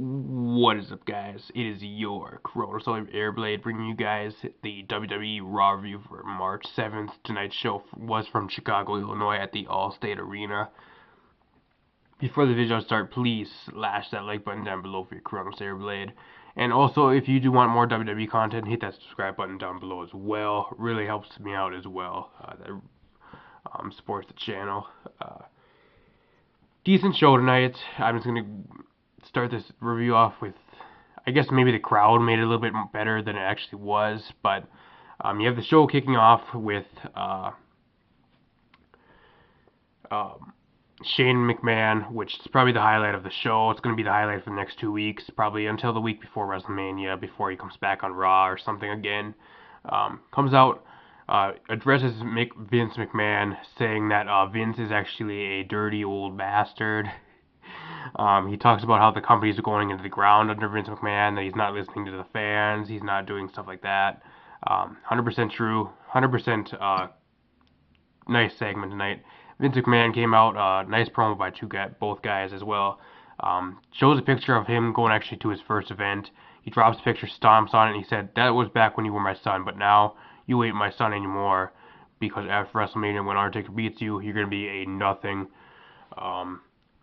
What is up, guys? It is your Corona Solar Airblade bringing you guys the WWE Raw review for March 7th. Tonight's show was from Chicago, Illinois at the Allstate Arena. Before the video starts, please slash that like button down below for your Corona Airblade. And also, if you do want more WWE content, hit that subscribe button down below as well. Really helps me out as well. That supports the channel. Decent show tonight. I'm just going to start this review off with, I guess maybe the crowd made it a little bit better than it actually was, but you have the show kicking off with Shane McMahon, which is probably the highlight of the show. It's going to be the highlight for the next 2 weeks, probably until the week before WrestleMania, before he comes back on Raw or something again. Comes out, addresses Vince McMahon, saying that Vince is actually a dirty old bastard. He talks about how the company's going into the ground under Vince McMahon, that he's not listening to the fans, he's not doing stuff like that. 100% true, 100% nice segment tonight. Vince McMahon came out, nice promo by both guys as well. Shows a picture of him going actually to his first event. He drops a picture, stomps on it, and he said, "That was back when you were my son, but now you ain't my son anymore, because after WrestleMania, when Undertaker beats you, you're going to be a nothing."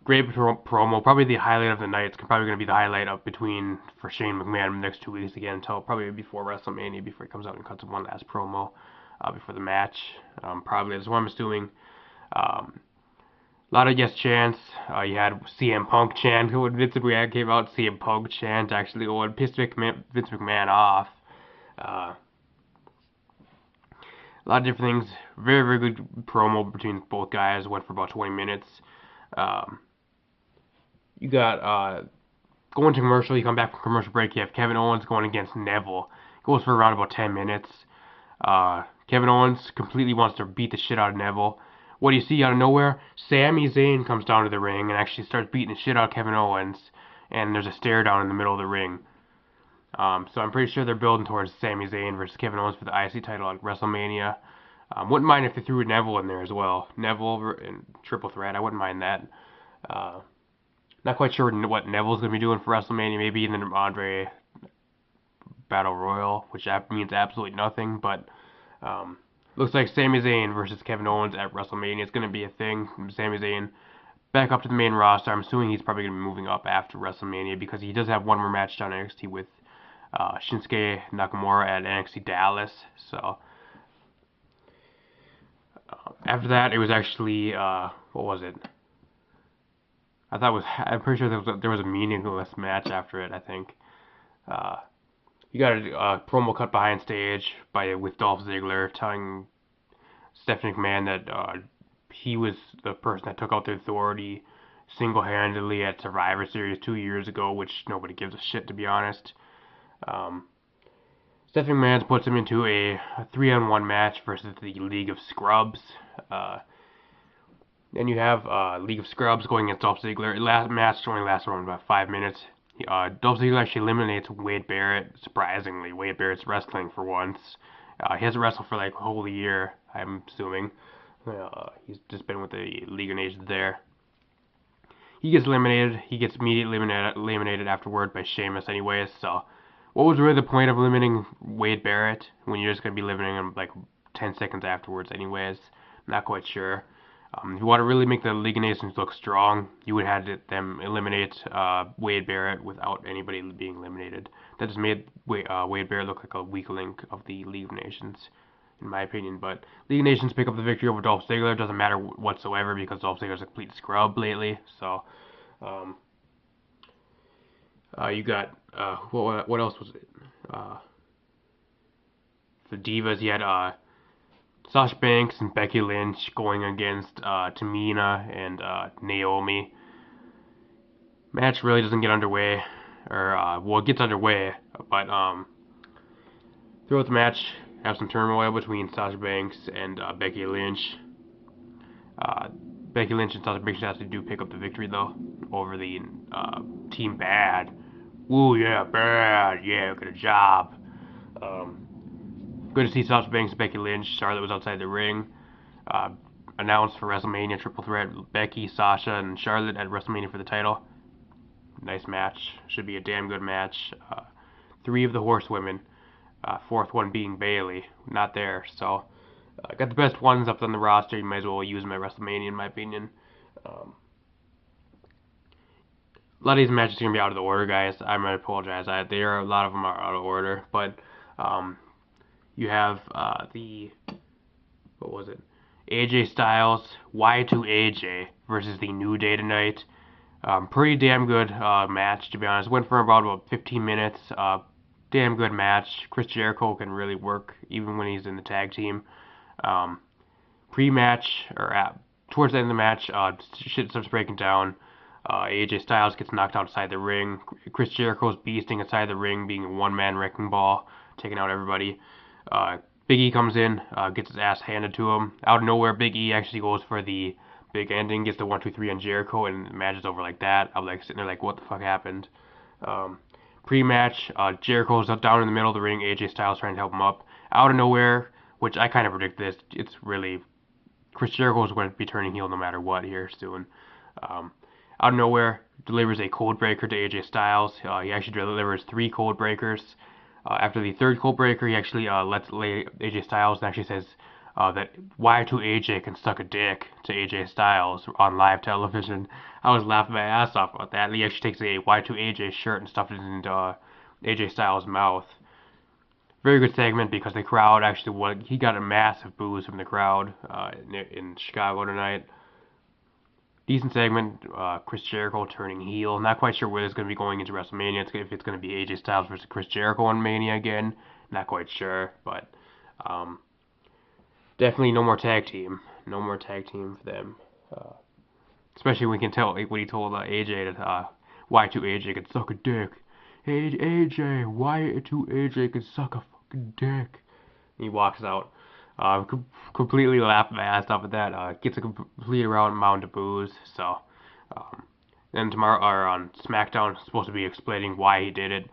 Great promo, probably the highlight of the night. It's probably going to be the highlight for Shane McMahon in the next 2 weeks again, until probably before WrestleMania, before he comes out and cuts one last promo before the match. Probably, that's what I'm assuming. A lot of yes chants. You had CM Punk chant when Vince McMahon came out. CM Punk chant actually pissed Vince McMahon off. A lot of different things. Very, very good promo between both guys. Went for about 20 minutes. You got going to commercial. You come back from commercial break. You have Kevin Owens going against Neville. Goes for around about 10 minutes. Kevin Owens completely wants to beat the shit out of Neville. What do you see out of nowhere? Sami Zayn comes down to the ring and actually starts beating the shit out of Kevin Owens. And there's a stare down in the middle of the ring. So I'm pretty sure they're building towards Sami Zayn versus Kevin Owens for the IC title at WrestleMania. Wouldn't mind if they threw Neville in there as well. Neville and triple threat. I wouldn't mind that. Not quite sure what Neville's going to be doing for WrestleMania. Maybe in the Andre Battle Royal, which means absolutely nothing. But looks like Sami Zayn versus Kevin Owens at WrestleMania is going to be a thing. Sami Zayn back up to the main roster. I'm assuming he's probably going to be moving up after WrestleMania, because he does have one more match down in NXT with Shinsuke Nakamura at NXT Dallas. So after that, it was actually what was it? I'm pretty sure there was a meaningless match after it. I think you got a promo cut behind stage with Dolph Ziggler telling Stephanie McMahon that he was the person that took out the Authority single-handedly at Survivor Series 2 years ago, which nobody gives a shit, to be honest. Stephanie McMahon puts him into a 3-on-1 match versus the League of Scrubs. Then you have League of Scrubs going against Dolph Ziggler. Match only lasts around about 5 minutes. Dolph Ziggler actually eliminates Wade Barrett. Surprisingly, Wade Barrett's wrestling for once. He hasn't wrestled for like a whole year, I'm assuming. He's just been with the League of Nations there. He gets eliminated. He gets immediately eliminated afterward by Sheamus anyways. So what was really the point of eliminating Wade Barrett when you're just going to be eliminating him like 10 seconds afterwards anyways? Not quite sure. If you want to really make the League of Nations look strong, you would have had them eliminate Wade Barrett without anybody being eliminated. That just made Wade Barrett look like a weak link of the League of Nations, in my opinion. But League of Nations pick up the victory over Dolph Ziggler. It doesn't matter whatsoever, because Dolph Ziggler's a complete scrub lately. So you got what else was it? For Divas, you had Sasha Banks and Becky Lynch going against Tamina and Naomi. Match really doesn't get underway, or well, it gets underway, but throughout the match, have some turmoil between Sasha Banks and Becky Lynch. Becky Lynch and Sasha Banks actually do pick up the victory though over the Team Bad. Woo, yeah, Bad, yeah, good job. Good to see Sasha Banks and Becky Lynch. Charlotte was outside the ring. Announced for WrestleMania triple threat: Becky, Sasha, and Charlotte at WrestleMania for the title. nice match. Should be a damn good match. 3 of the horsewomen, 4th one being Bailey, not there. So got the best ones up on the roster. You might as well use them at WrestleMania, in my opinion. Um, a lot of these matches are gonna be out of the order, guys. I might apologize. A lot of them are out of order, but um, you have what was it? AJ Styles, Y2AJ versus the New Day tonight. Pretty damn good match, to be honest. Went for about 15 minutes. Damn good match. Chris Jericho can really work even when he's in the tag team. Um, Pre-match, towards the end of the match, shit starts breaking down. AJ Styles gets knocked outside the ring. Chris Jericho's beasting inside the ring, being a one-man wrecking ball, taking out everybody. Big E comes in, gets his ass handed to him. Out of nowhere, Big E actually goes for the big ending, gets the 1-2-3 on Jericho, and the match is over like that. I was like sitting there like, what the fuck happened? Pre-match, Jericho's down in the middle of the ring. AJ Styles trying to help him up. Out of nowhere, which I kind of predicted this. It's really Chris Jericho is going to be turning heel no matter what here soon. Out of nowhere, delivers a code breaker to AJ Styles. He actually delivers 3 code breakers. After the 3rd code breaker, he actually lets AJ Styles and actually says that Y2AJ can suck a dick to AJ Styles on live television. I was laughing my ass off about that. And he actually takes a Y2AJ shirt and stuffed it into AJ Styles' mouth. Very good segment because the crowd actually he got a massive booze from the crowd in Chicago tonight. Decent segment. Chris Jericho turning heel. Not quite sure where it's going to be going into WrestleMania. If it's going to be AJ Styles versus Chris Jericho on Mania again. Not quite sure, but definitely no more tag team. No more tag team for them. Especially when we can tell what he told AJ that Y2AJ could suck a dick. Hey AJ, Y2AJ could suck a fucking dick. And he walks out. Completely laughed my ass off at that. Gets a complete amount of booze. So, then tomorrow or on SmackDown, supposed to be explaining why he did it.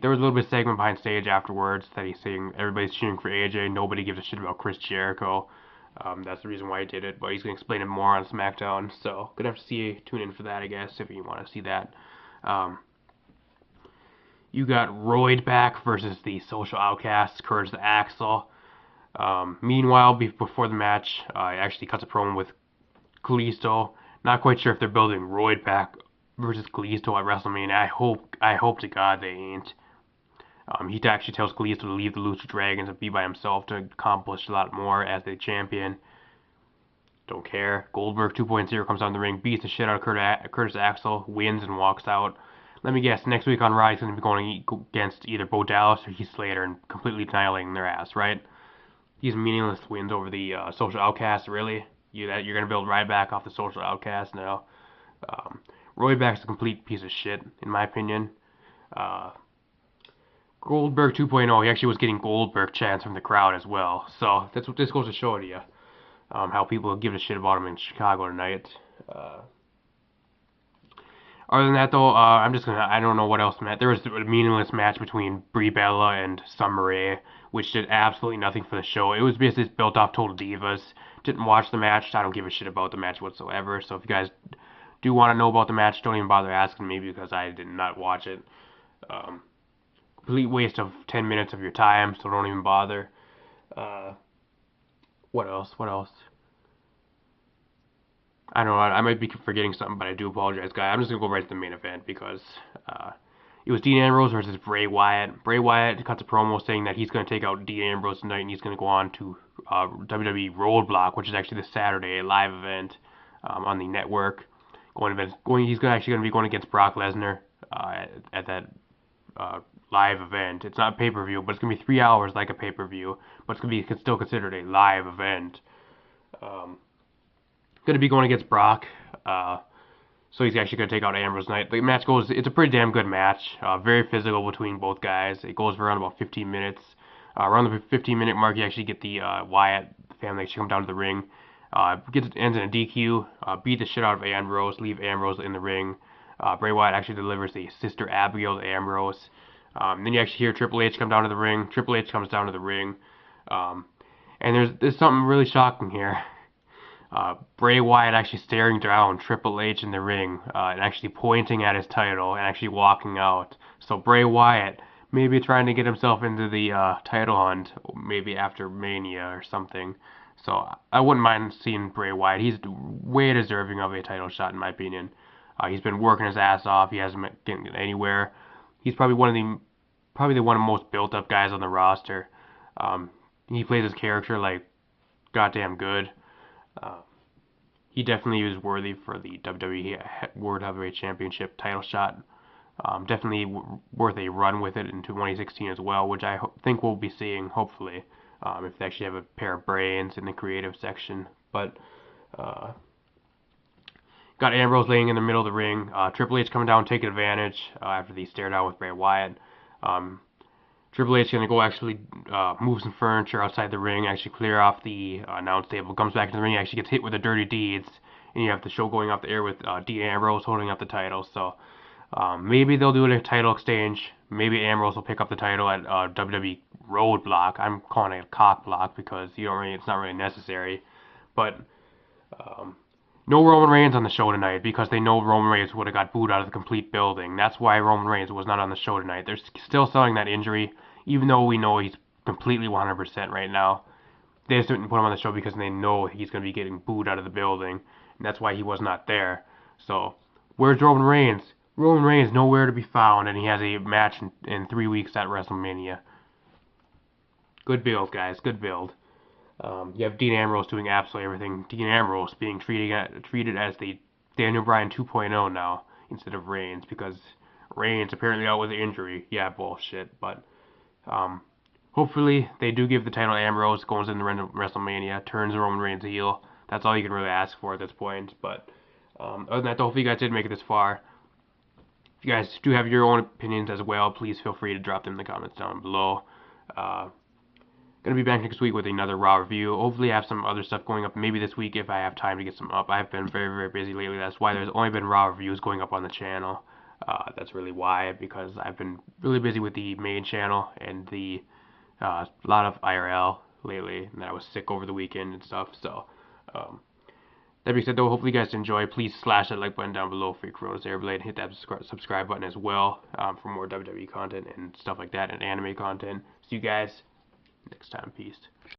There was a little bit of segment behind stage afterwards that he's saying everybody's cheering for AJ, nobody gives a shit about Chris Jericho. That's the reason why he did it, but he's gonna explain it more on SmackDown. So, gonna have to tune in for that, I guess, if you want to see that. You got Royd back versus the Social Outcasts, Curtis Axel. Meanwhile, before the match, he actually cuts a promo with Kalisto. Not quite sure if they're building Royd back versus Kalisto at WrestleMania. I hope to God they ain't. He actually tells Kalisto to leave the Lucha Dragons and be by himself to accomplish a lot more as the champion. Don't care. Goldberg 2.0 comes on the ring, beats the shit out of Curtis Axel, wins and walks out. Let me guess, next week on Raw he's going to be going against either Bo Dallas or Heath Slater and completely annihilating their ass, right? These meaningless wins over the Social Outcasts, really? You're going to build Ryback off the Social Outcasts now? Ryback's a complete piece of shit, in my opinion. Goldberg 2.0, he actually was getting Goldberg chants from the crowd as well. So that's what this goes to show to you. How people give a shit about him in Chicago tonight. Other than that, though, I don't know what else meant. There was a meaningless match between Brie Bella and Summer Rae, which did absolutely nothing for the show. It was basically built off Total Divas. Didn't watch the match. I don't give a shit about the match whatsoever. So if you guys do want to know about the match, don't even bother asking me because I did not watch it. Complete waste of 10 minutes of your time, so don't even bother. What else? I don't know, I might be forgetting something, but I do apologize, guys. I'm just going to go right to the main event because it was Dean Ambrose versus Bray Wyatt. Bray Wyatt cuts a promo saying that he's going to take out Dean Ambrose tonight and he's going to go on to WWE Roadblock, which is actually this Saturday, a live event on the network. He's actually going to be going against Brock Lesnar at that live event. It's not a pay-per-view, but it's going to be 3 hours like a pay-per-view, but it's going to be still considered a live event. Going to be going against Brock, so he's actually going to take out Ambrose tonight. The match it's a pretty damn good match, very physical between both guys. It goes for around about 15 minutes. Around the 15-minute mark, you actually get the Wyatt family actually come down to the ring. Ends in a DQ, beat the shit out of Ambrose, leave Ambrose in the ring. Bray Wyatt actually delivers the Sister Abigail to Ambrose. Then you actually hear Triple H come down to the ring. Triple H comes down to the ring. And there's something really shocking here. Bray Wyatt actually staring down Triple H in the ring and actually pointing at his title and actually walking out. So Bray Wyatt maybe trying to get himself into the title hunt, maybe after Mania or something. So I wouldn't mind seeing Bray Wyatt. He's way deserving of a title shot in my opinion. He's been working his ass off. He hasn't been getting anywhere. He's probably the one of the most built up guys on the roster. Um, he plays his character like goddamn good. Uh, he definitely is worthy for the WWE World Heavyweight Championship title shot. Definitely worth a run with it in 2016 as well, which I think we'll be seeing hopefully if they actually have a pair of brains in the creative section. But uh, got Ambrose laying in the middle of the ring. Triple H coming down taking advantage after the stare down with Bray Wyatt. Um, Triple H is going to go actually move some furniture outside the ring, actually clear off the announce table, comes back to the ring, actually gets hit with the dirty deeds, and you have the show going off the air with Dean Ambrose holding up the title. So maybe they'll do a title exchange. Maybe Ambrose will pick up the title at WWE Roadblock. I'm calling it a cock block because it's not really necessary. But um, no Roman Reigns on the show tonight because they know Roman Reigns would have got booed out of the complete building. That's why Roman Reigns was not on the show tonight. They're still selling that injury, even though we know he's completely 100% right now. They just didn't put him on the show because they know he's going to be getting booed out of the building, and that's why he was not there. So, where's Roman Reigns? Roman Reigns nowhere to be found, and he has a match in 3 weeks at WrestleMania. Good build, guys. Good build. You have Dean Ambrose doing absolutely everything. Dean Ambrose being treated as the Daniel Bryan 2.0 now instead of Reigns because Reigns apparently out with an injury. Yeah, bullshit. But um, hopefully they do give the title to Ambrose, goes into WrestleMania, turns Roman Reigns heel. That's all you can really ask for at this point. But other than that, hopefully you guys did make it this far. If you guys do have your own opinions as well, please feel free to drop them in the comments down below. Gonna be back next week with another Raw review. Hopefully, I have some other stuff going up. Maybe this week if I have time to get some up. I've been very, very busy lately. That's why there's only been Raw reviews going up on the channel. That's really why, because I've been really busy with the main channel and the a lot of IRL lately. And I was sick over the weekend and stuff. So, that being said, though, hopefully you guys enjoy. Please slash that like button down below for your Corona's Airblade and hit that subscribe button as well for more WWE content and stuff like that and anime content. See you guys next time. Peace.